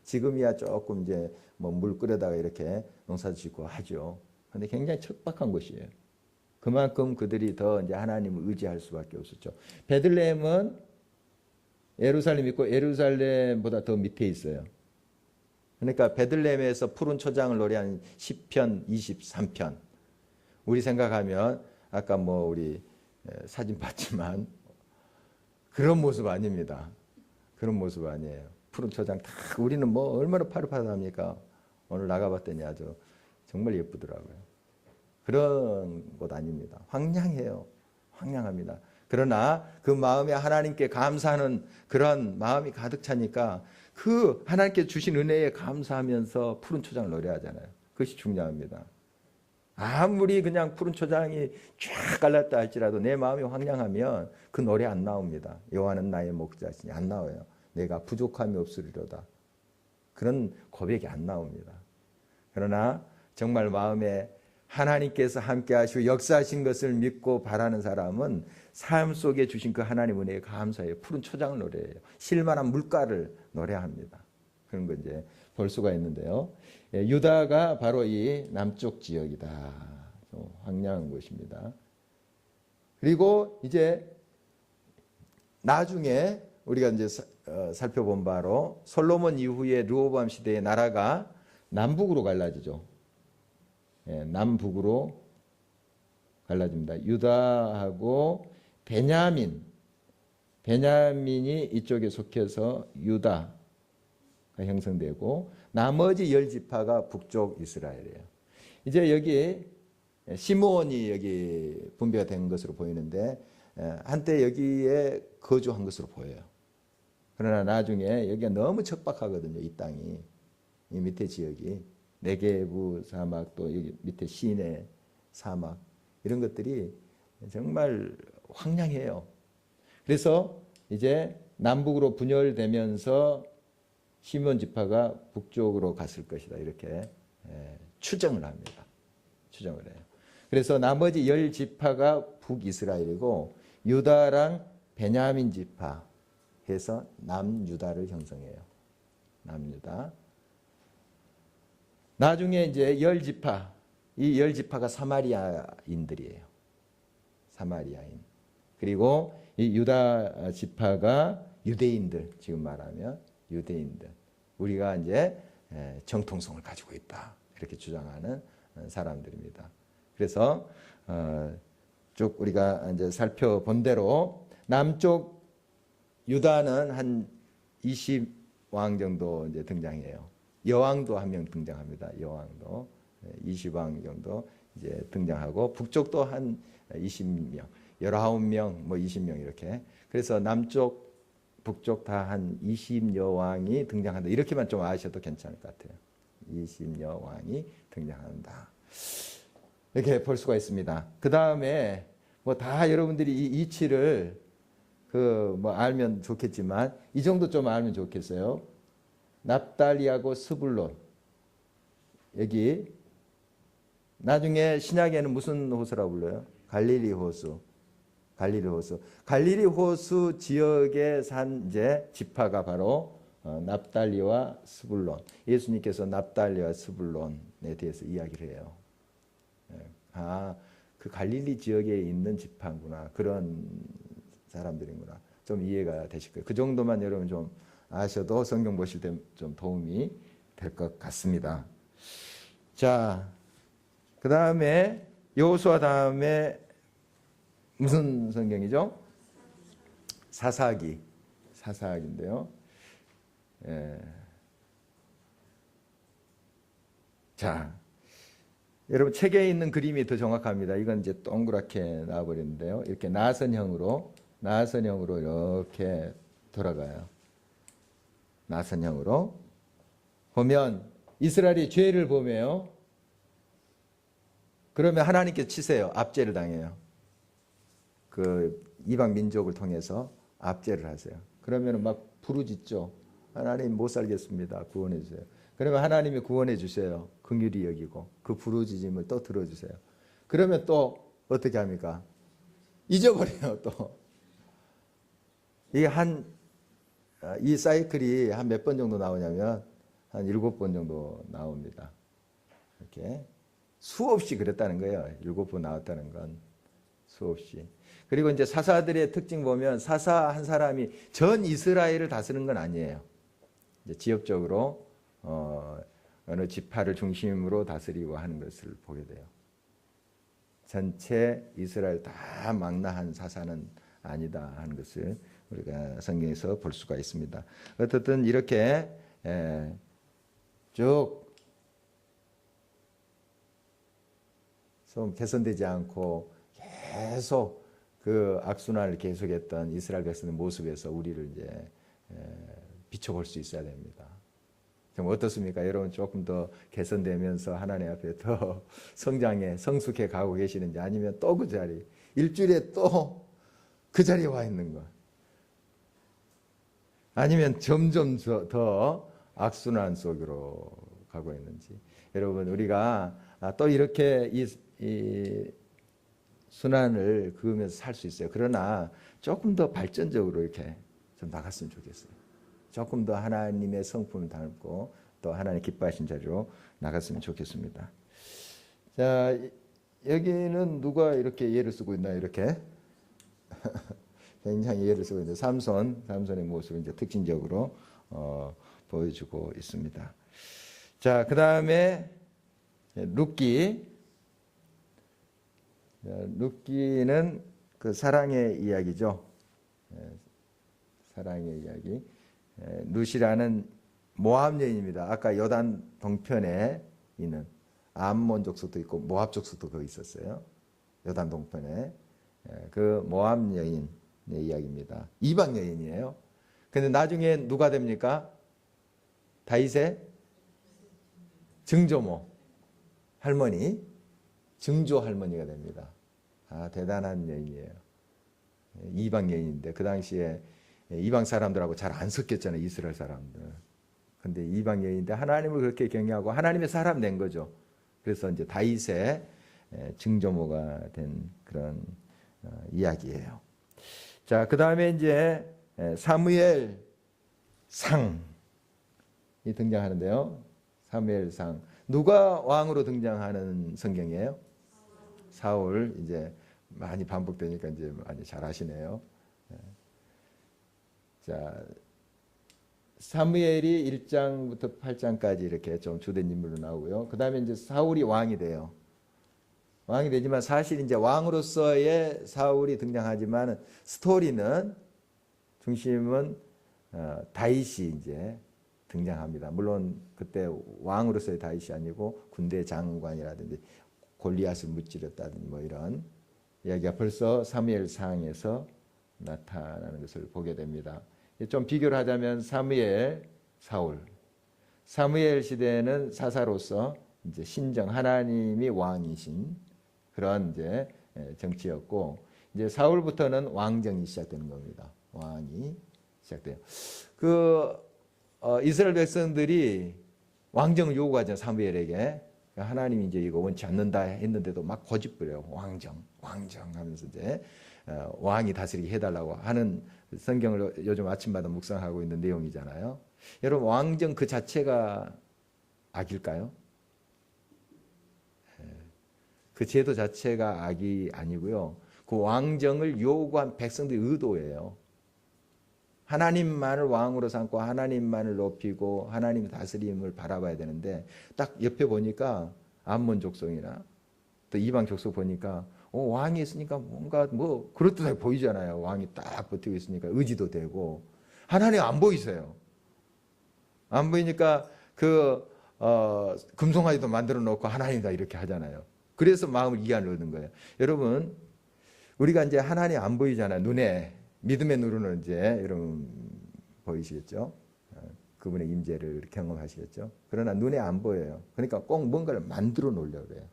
Speaker 1: 지금이야 조금 이제 뭐 물 끓여다가 이렇게 농사 짓고 하죠. 근데 굉장히 척박한 곳이에요. 그만큼 그들이 더 이제 하나님을 의지할 수밖에 없었죠. 베들레헴은 예루살렘 있고 예루살렘보다 더 밑에 있어요. 그러니까 베들레헴에서 푸른 초장을 노래한 시편 23편. 우리 생각하면 아까 뭐 우리 사진 봤지만 그런 모습 아닙니다. 그런 모습 아니에요. 푸른 초장 다 우리는 뭐 얼마나 파릇파릇합니까? 오늘 나가봤더니 아주 정말 예쁘더라고요. 그런 곳 아닙니다. 황량해요. 황량합니다. 그러나 그 마음에 하나님께 감사하는 그런 마음이 가득 차니까 그 하나님께 주신 은혜에 감사하면서 푸른 초장을 노래하잖아요. 그것이 중요합니다. 아무리 그냥 푸른 초장이 쫙 갈랐다 할지라도 내 마음이 황량하면 그 노래 안 나옵니다. 여호와는 나의 목자시니 안 나와요. 내가 부족함이 없으리로다. 그런 고백이 안 나옵니다. 그러나 정말 마음에 하나님께서 함께 하시고 역사하신 것을 믿고 바라는 사람은 삶 속에 주신 그 하나님 은혜에 감사해요. 푸른 초장을 노래해요. 실만한 물가를 노래합니다. 그런 거 이제 볼 수가 있는데요. 유다가 바로 이 남쪽 지역이다. 황량한 곳입니다. 그리고 이제 나중에 우리가 이제 살펴본 바로 솔로몬 이후에 르호보암 시대의 나라가 남북으로 갈라지죠. 남북으로 갈라집니다. 유다하고 베냐민이 이쪽에 속해서 유다가 형성되고 나머지 10지파가 북쪽 이스라엘이에요. 이제 여기 시므온이 여기 분배가 된 것으로 보이는데 한때 여기에 거주한 것으로 보여요. 그러나 나중에 여기가 너무 척박하거든요. 이 땅이. 이 밑에 지역이. 네게부 사막 또 여기 밑에 시내 사막 이런 것들이 정말 황량해요. 그래서 이제 남북으로 분열되면서 시므온 지파가 북쪽으로 갔을 것이다. 이렇게 추정을 합니다. 추정을 해요. 그래서 나머지 10지파가 북이스라엘이고 유다랑 베냐민 지파 해서 남유다를 형성해요. 남유다. 나중에 이제 10지파, 이 10지파가 사마리아인들이에요. 사마리아인. 그리고 이 유다 지파가 유대인들, 지금 말하면 유대인들. 우리가 이제 정통성을 가지고 있다. 이렇게 주장하는 사람들입니다. 그래서 쭉 우리가 이제 살펴본 대로 남쪽 유다는 한 20왕 정도 이제 등장해요. 여왕도 한 명 등장합니다. 여왕도 20왕 정도 이제 등장하고 북쪽도 한 20명, 19명, 뭐 20명 이렇게. 그래서 남쪽, 북쪽 다 한 20여 왕이 등장한다. 이렇게만 좀 아셔도 괜찮을 것 같아요. 20여 왕이 등장한다. 이렇게 볼 수가 있습니다. 그 다음에 뭐 다 여러분들이 이 이치를 뭐 알면 좋겠지만 이 정도 좀 알면 좋겠어요. 납달리하고 스불론. 여기 나중에 신약에는 무슨 호수라고 불러요? 갈릴리 호수. 갈릴리 호수. 갈릴리 호수 지역에 산 이제 지파가 바로 납달리와 스불론. 예수님께서 납달리와 스불론에 대해서 이야기를 해요. 그 갈릴리 지역에 있는 지파구나. 그런 사람들이구나. 좀 이해가 되실 거예요. 그 정도만 여러분 좀 아셔도 성경 보실 때 좀 도움이 될 것 같습니다. 자, 그 다음에 여호수아 다음에 무슨 성경이죠? 사사기인데요. 자, 여러분 책에 있는 그림이 더 정확합니다. 이건 이제 동그랗게 나와버렸는데요. 이렇게 나선형으로 이렇게 돌아가요. 나선형으로 보면 이스라엘이 죄를 보며요. 그러면 하나님께 치세요. 압제를 당해요. 그 이방 민족을 통해서 압제를 하세요. 그러면 막 부르짖죠. 하나님 못 살겠습니다. 구원해 주세요. 그러면 하나님이 구원해 주세요. 긍휼히 여기고 그 부르짖음을 또 들어주세요. 그러면 또 어떻게 합니까? 잊어버려요. 또 이 사이클이 한 몇 번 정도 나오냐면 한 7번 정도 나옵니다. 이렇게 수없이 그랬다는 거예요. 7번 나왔다는 건 수없이. 그리고 이제 사사들의 특징 보면 사사 한 사람이 전 이스라엘을 다스리는 건 아니에요. 이제 지역적으로 어느 지파를 중심으로 다스리고 하는 것을 보게 돼요. 전체 이스라엘 다 망라한 사사는 아니다 하는 것을 우리가 성경에서 볼 수가 있습니다. 어쨌든 이렇게 쭉 좀 개선되지 않고 계속 그 악순환을 계속했던 이스라엘 백성의 모습에서 우리를 이제 비춰볼 수 있어야 됩니다. 좀 어떻습니까? 여러분 조금 더 개선되면서 하나님 앞에 더 성장해 성숙해 가고 계시는지 아니면 또 그 자리 일주일에 또 그 자리에 와 있는 거 아니면 점점 더 악순환 속으로 가고 있는지 여러분 우리가 또 이렇게 이 순환을 그으면서 살 수 있어요. 그러나 조금 더 발전적으로 이렇게 좀 나갔으면 좋겠어요. 조금 더 하나님의 성품을 담고 또 하나님 기뻐하신 자리로 나갔으면 좋겠습니다. 자, 여기는 누가 이렇게 예를 쓰고 있나요? 이렇게 굉장히 예를 쓰고 있는데 삼손의 모습을 이제 특징적으로 보여주고 있습니다. 자, 그 다음에 룻기는 그 사랑의 이야기죠. 사랑의 이야기. 룻이라는 모압 여인입니다. 아까 요단 동편에 있는 암몬 족속도 있고 모압 족속도 거기 있었어요. 요단 동편에 그 모압 여인의 이야기입니다. 이방 여인이에요. 근데 나중에 누가 됩니까? 다윗의 증조모 할머니, 증조 할머니가 됩니다. 아, 대단한 여인이에요. 이방 여인인데 그 당시에 이방 사람들하고 잘 안 섞였잖아요. 이스라엘 사람들. 근데 이방 여인인데 하나님을 그렇게 경외하고 하나님의 사람 된 거죠. 그래서 이제 다윗의 증조모가 된 그런 이야기예요. 자, 그 다음에 이제 사무엘 상이 등장하는데요. 사무엘 상. 누가 왕으로 등장하는 성경이에요? 사울. 이제 많이 반복되니까 이제 많이 잘 아시네요. 자, 사무엘이 1장부터 8장까지 이렇게 좀 주된 인물로 나오고요. 그 다음에 이제 사울이 왕이 돼요. 왕이 되지만 사실 이제 왕으로서의 사울이 등장하지만 스토리는 중심은 다윗이 이제 등장합니다. 물론 그때 왕으로서의 다윗이 아니고 군대 장관이라든지 골리앗을 무찌렀다든지 뭐 이런 이야기가 벌써 사무엘상에서 나타나는 것을 보게 됩니다. 좀 비교를 하자면 사무엘, 사울. 사무엘 시대는 사사로서 이제 신정 하나님이 왕이신 그런 이제 정치였고 이제 사울부터는 왕정이 시작되는 겁니다. 왕이 시작돼요. 이스라엘 백성들이 왕정을 요구하죠. 사무엘에게. 하나님이 이제 이거 원치 않는다 했는데도 막 고집부려요. 왕정 하면서 이제 왕이 다스리게 해달라고 하는 성경을 요즘 아침마다 묵상하고 있는 내용이잖아요. 여러분 왕정 그 자체가 악일까요? 그 제도 자체가 악이 아니고요. 그 왕정을 요구한 백성들의 의도예요. 하나님만을 왕으로 삼고 하나님만을 높이고 하나님 다스림을 바라봐야 되는데 딱 옆에 보니까 암몬 족속이나 또 이방 족속 보니까 왕이 있으니까 뭔가 뭐 그렇듯하게 보이잖아요. 왕이 딱 버티고 있으니까 의지도 되고 하나님 안 보이세요. 안 보이니까 그 금송아지도 만들어 놓고 하나님이다 이렇게 하잖아요. 그래서 마음을 이해를 얻는 거예요. 여러분, 우리가 이제 하나님 안 보이잖아요. 눈에 믿음의 눈으로는 이제 여러분 보이시겠죠? 그분의 임재를 경험하시겠죠? 그러나 눈에 안 보여요. 그러니까 꼭 뭔가를 만들어 놓으려고 그래요.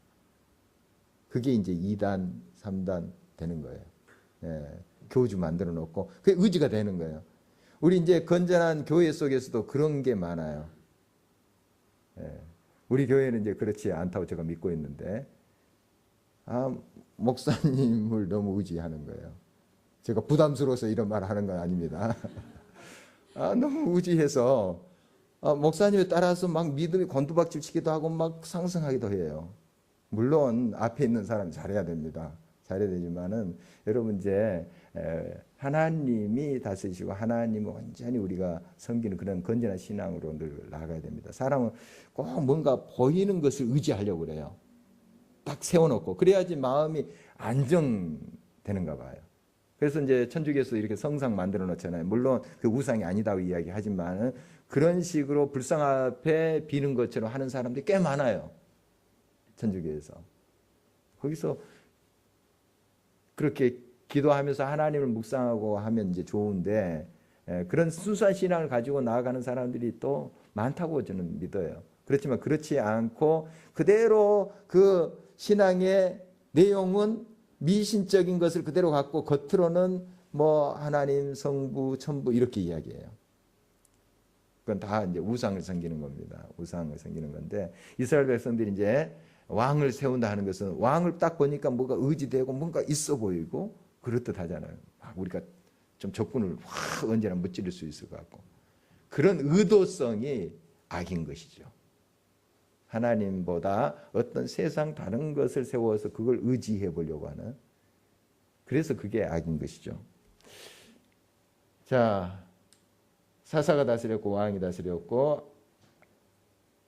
Speaker 1: 그게 이제 2단, 3단 되는 거예요. 예, 교주 만들어 놓고 그게 의지가 되는 거예요. 우리 이제 건전한 교회 속에서도 그런 게 많아요. 예, 우리 교회는 이제 그렇지 않다고 제가 믿고 있는데, 목사님을 너무 의지하는 거예요. 제가 부담스러워서 이런 말 하는 건 아닙니다. 너무 의지해서 목사님에 따라서 막 믿음이 곤두박질 치기도 하고 막 상승하기도 해요. 물론 앞에 있는 사람이 잘해야 됩니다. 잘해야 되지만은 여러분 이제 하나님이 다스리시고 하나님을 완전히 우리가 섬기는 그런 건전한 신앙으로 늘 나아가야 됩니다. 사람은 꼭 뭔가 보이는 것을 의지하려고 그래요. 딱 세워놓고 그래야지 마음이 안정되는가 봐요. 그래서 이제 천주교에서 이렇게 성상 만들어 놓잖아요. 물론 그 우상이 아니다고 이야기하지만 그런 식으로 불상 앞에 비는 것처럼 하는 사람들이 꽤 많아요. 천주교에서. 거기서 그렇게 기도하면서 하나님을 묵상하고 하면 이제 좋은데, 그런 순수한 신앙을 가지고 나아가는 사람들이 또 많다고 저는 믿어요. 그렇지만 그렇지 않고 그대로 그 신앙의 내용은 미신적인 것을 그대로 갖고 겉으로는 뭐 하나님, 성부, 천부 이렇게 이야기해요. 그건 다 이제 우상을 섬기는 겁니다. 우상을 섬기는 건데, 이스라엘 백성들이 이제 왕을 세운다 하는 것은 왕을 딱 보니까 뭐가 의지되고 뭔가 있어 보이고 그렇듯 하잖아요. 우리가 좀 적군을 확 언제나 무찌를 수 있을 것 같고, 그런 의도성이 악인 것이죠. 하나님보다 어떤 세상 다른 것을 세워서 그걸 의지해 보려고 하는, 그래서 그게 악인 것이죠. 자, 사사가 다스렸고 왕이 다스렸고,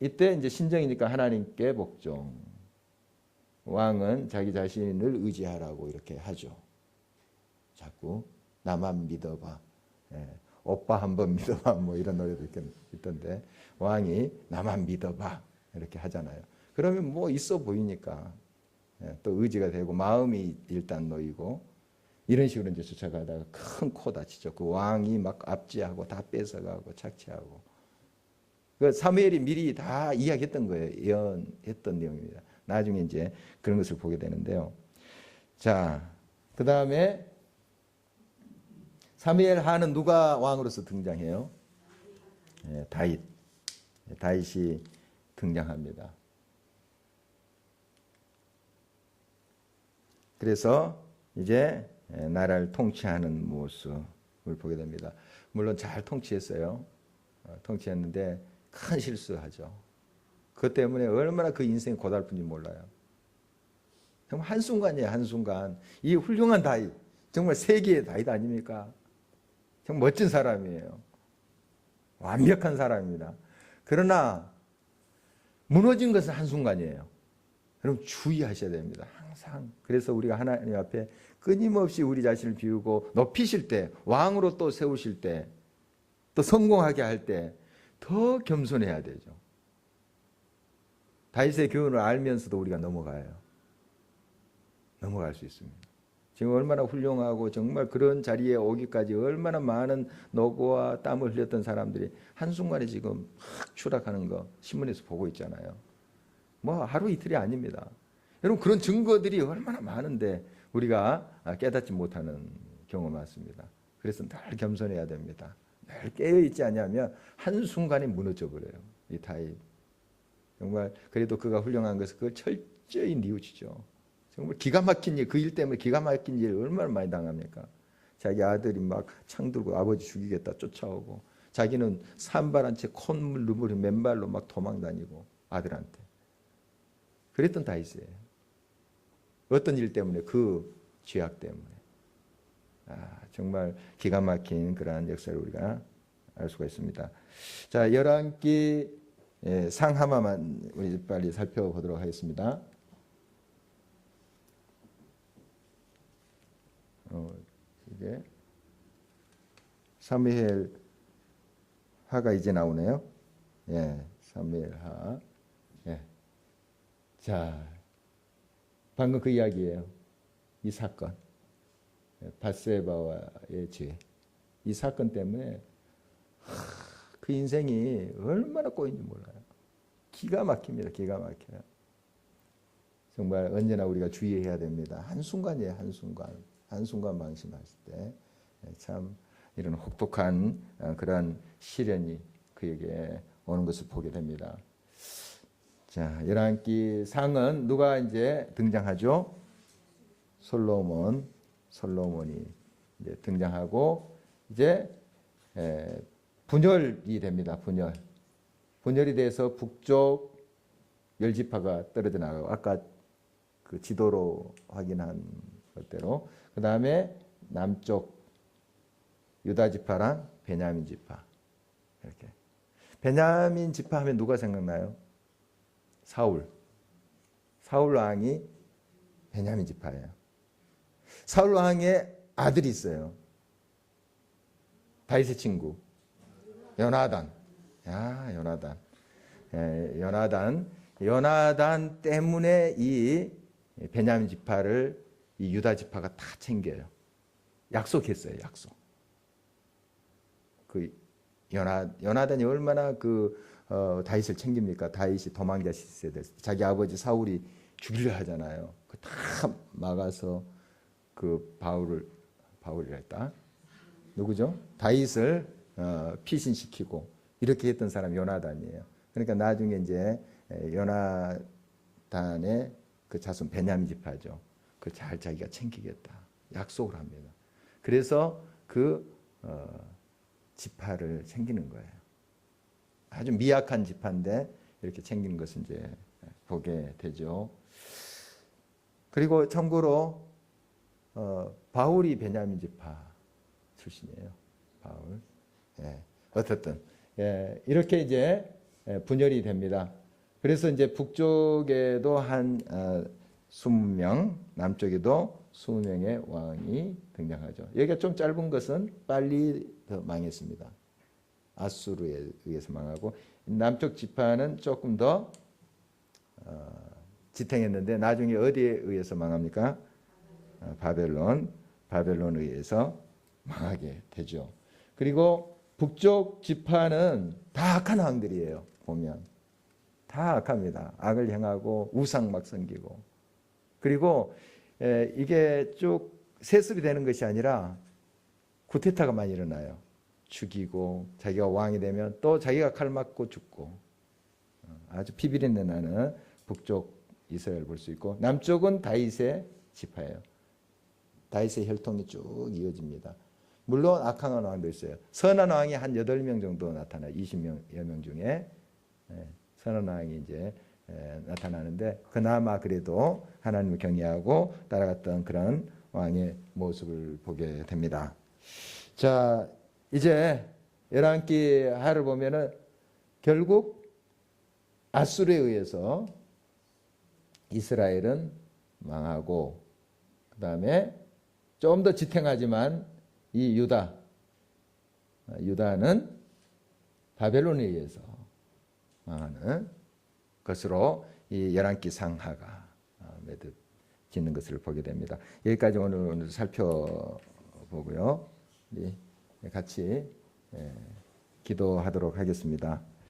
Speaker 1: 이때 이제 신정이니까 하나님께 복종. 왕은 자기 자신을 의지하라고 이렇게 하죠. 자꾸 나만 믿어봐. 오빠 한번 믿어봐. 뭐 이런 노래도 있던데, 왕이 나만 믿어봐 이렇게 하잖아요. 그러면 뭐 있어 보이니까 또 의지가 되고 마음이 일단 놓이고, 이런 식으로 이제 쫓아가다가 큰 코 다치죠. 그 왕이 막 압제하고 다 뺏어가고 착취하고. 그 사무엘이 미리 다 이야기했던 거예요. 예언했던 내용입니다. 나중에 이제 그런 것을 보게 되는데요. 자, 그 다음에 사무엘 하는 누가 왕으로서 등장해요? 다윗. 다윗이 등장합니다. 그래서 이제 나라를 통치하는 모습을 보게 됩니다. 물론 잘 통치했어요. 통치했는데 큰 실수하죠. 그것 때문에 얼마나 그 인생이 고달픈지 몰라요. 정말 한순간이에요. 한순간. 이 훌륭한 다윗, 정말 세계의 다윗 아닙니까? 정말 멋진 사람이에요. 완벽한 사람입니다. 그러나 무너진 것은 한순간이에요. 여러분 주의하셔야 됩니다. 항상. 그래서 우리가 하나님 앞에 끊임없이 우리 자신을 비우고 높이실 때, 왕으로 또 세우실 때, 또 성공하게 할 때 더 겸손해야 되죠. 다윗의 교훈을 알면서도 우리가 넘어갈 수 있습니다. 지금 얼마나 훌륭하고 정말 그런 자리에 오기까지 얼마나 많은 노고와 땀을 흘렸던 사람들이 한순간에 지금 막 추락하는 거 신문에서 보고 있잖아요. 뭐 하루 이틀이 아닙니다. 여러분 그런 증거들이 얼마나 많은데 우리가 깨닫지 못하는 경우가 많습니다. 그래서 늘 겸손해야 됩니다. 늘 깨어있지 않냐면 한순간에 무너져 버려요. 이 다윗. 정말 그래도 그가 훌륭한 것을 그걸 철저히 뉘우치죠. 정말 기가 막힌 일, 그 일 때문에 기가 막힌 일 얼마나 많이 당합니까? 자기 아들이 막 창 들고 아버지 죽이겠다 쫓아오고, 자기는 산발한 채 콧물 눈물이 맨발로 막 도망 다니고 아들한테. 그랬던 다윗이에요. 어떤 일 때문에? 그 죄악 때문에. 정말 기가 막힌 그러한 역사를 우리가 알 수가 있습니다. 자, 열왕기 상 하나만 우리 빨리 살펴보도록 하겠습니다. 이게 사무엘 하가 이제 나오네요. 사무엘하. 예. 자, 방금 그 이야기예요. 이 사건, 밧세바와의 죄. 이 사건 때문에 그 인생이 얼마나 꼬인지 몰라요. 기가 막힙니다. 기가 막혀요. 정말 언제나 우리가 주의해야 됩니다. 한순간이에요. 한순간. 한순간 방심했을 때 참 이런 혹독한 그런 시련이 그에게 오는 것을 보게 됩니다. 자, 열왕기 상은 누가 이제 등장하죠? 솔로몬이 이제 등장하고 이제 분열이 됩니다. 분열이 돼서 북쪽 10지파가 떨어져 나가고 아까 그 지도로 확인한 것대로 그 다음에 남쪽 유다 지파랑 베냐민 지파 이렇게. 베냐민 지파 하면 누가 생각나요? 사울 왕이 베냐민 지파예요. 사울 왕의 아들이 있어요. 다윗의 친구 요나단. 요나단 때문에 이 베냐민 지파를 이 유다 지파가 다 챙겨요. 약속했어요. 약속. 그 요나단이 얼마나 다윗을 챙깁니까? 다윗이 도망자 시대에 됐을 때 자기 아버지 사울이 죽이려 하잖아요. 그 다 막아서 그 바울이라 했다. 누구죠? 다윗을 피신시키고 이렇게 했던 사람이 요나단이에요. 그러니까 나중에 이제 요나단의 그 자손 베냐민 지파죠. 그 잘 자기가 챙기겠다 약속을 합니다. 그래서 그 지파를 챙기는 거예요. 아주 미약한 지파인데 이렇게 챙기는 것을 이제 보게 되죠. 그리고 참고로 바울이 베냐민 지파 출신이에요. 바울. 예, 어떻든 이렇게 이제 분열이 됩니다. 그래서 이제 북쪽에도 한 20명, 남쪽에도 20명의 왕이 등장하죠. 여기가 좀 짧은 것은 빨리 더 망했습니다. 아수르에 의해서 망하고 남쪽 지파는 조금 더 지탱했는데 나중에 어디에 의해서 망합니까? 바벨론에 의해서 망하게 되죠. 그리고 북쪽 지파는 다 악한 왕들이에요. 보면 다 악합니다. 악을 행하고 우상 막 섬기고 그리고 이게 쭉 세습이 되는 것이 아니라 쿠데타가 많이 일어나요. 죽이고 자기가 왕이 되면 또 자기가 칼 맞고 죽고 아주 피비린내 나는 북쪽 이스라엘 볼 수 있고 남쪽은 다윗의 지파예요. 다윗의 혈통이 쭉 이어집니다. 물론 악한 왕도 있어요. 선한 왕이 한 8명 정도 나타나요. 20여 명 중에 선한 왕이 이제 나타나는데 그나마 그래도 하나님을 경외하고 따라갔던 그런 왕의 모습을 보게 됩니다. 자, 이제 열왕기 하를 보면은 결국 아수르에 의해서 이스라엘은 망하고 그 다음에 좀 더 지탱하지만 이 유다는 바벨론에 의해서 망하는 것으로 이 열왕기 상하가 매듭 짓는 것을 보게 됩니다. 여기까지 오늘 살펴보고요. 우리 같이 기도하도록 하겠습니다.